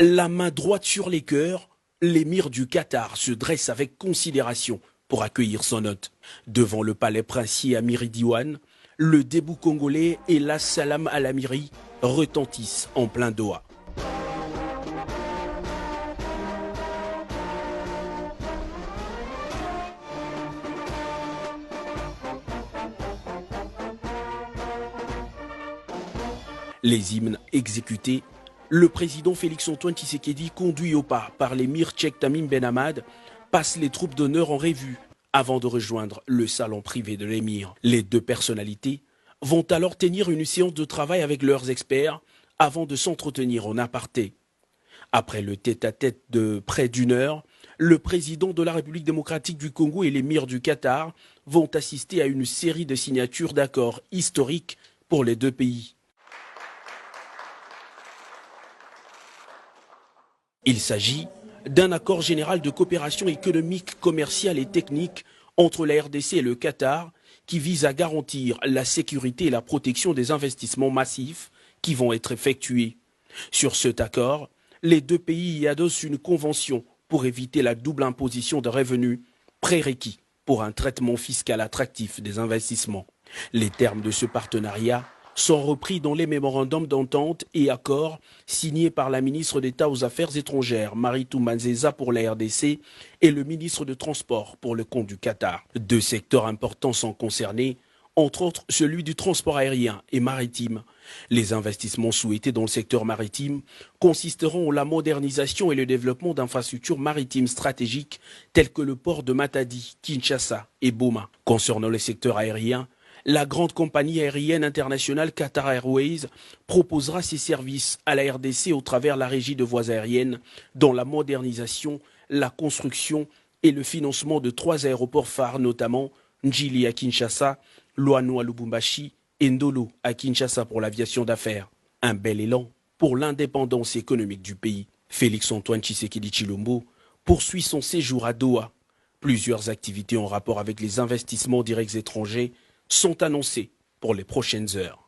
La main droite sur les cœurs, l'émir du Qatar se dresse avec considération pour accueillir son hôte. Devant le palais princier à Méridiouane, le debout congolais et la salam à l'amiri retentissent en plein Doha. Les hymnes exécutés, le président Félix-Antoine Tshisekedi, conduit au pas par l'émir Cheikh Tamim Ben Hamad, passe les troupes d'honneur en revue avant de rejoindre le salon privé de l'émir. Les deux personnalités vont alors tenir une séance de travail avec leurs experts avant de s'entretenir en aparté. Après le tête-à-tête de près d'une heure, le président de la République démocratique du Congo et l'émir du Qatar vont assister à une série de signatures d'accords historiques pour les deux pays. Il s'agit d'un accord général de coopération économique, commerciale et technique entre la RDC et le Qatar qui vise à garantir la sécurité et la protection des investissements massifs qui vont être effectués. Sur cet accord, les deux pays y adossent une convention pour éviter la double imposition de revenus, prérequis pour un traitement fiscal attractif des investissements. Les termes de ce partenariat sont repris dans les mémorandums d'entente et accords signés par la ministre d'État aux Affaires étrangères, Maritou Manzeza pour la RDC, et le ministre de Transport pour le compte du Qatar. Deux secteurs importants sont concernés, entre autres celui du transport aérien et maritime. Les investissements souhaités dans le secteur maritime consisteront en la modernisation et le développement d'infrastructures maritimes stratégiques telles que le port de Matadi, Kinshasa et Boma. Concernant le secteur aérien, la grande compagnie aérienne internationale Qatar Airways proposera ses services à la RDC au travers la régie de voies aériennes dans la modernisation, la construction et le financement de 3 aéroports phares, notamment Njili à Kinshasa, Loano à Lubumbashi et Ndolo à Kinshasa pour l'aviation d'affaires. Un bel élan pour l'indépendance économique du pays. Félix-Antoine Tshisekedi Tshilombo poursuit son séjour à Doha. Plusieurs activités en rapport avec les investissements directs étrangers sont annoncées pour les prochaines heures.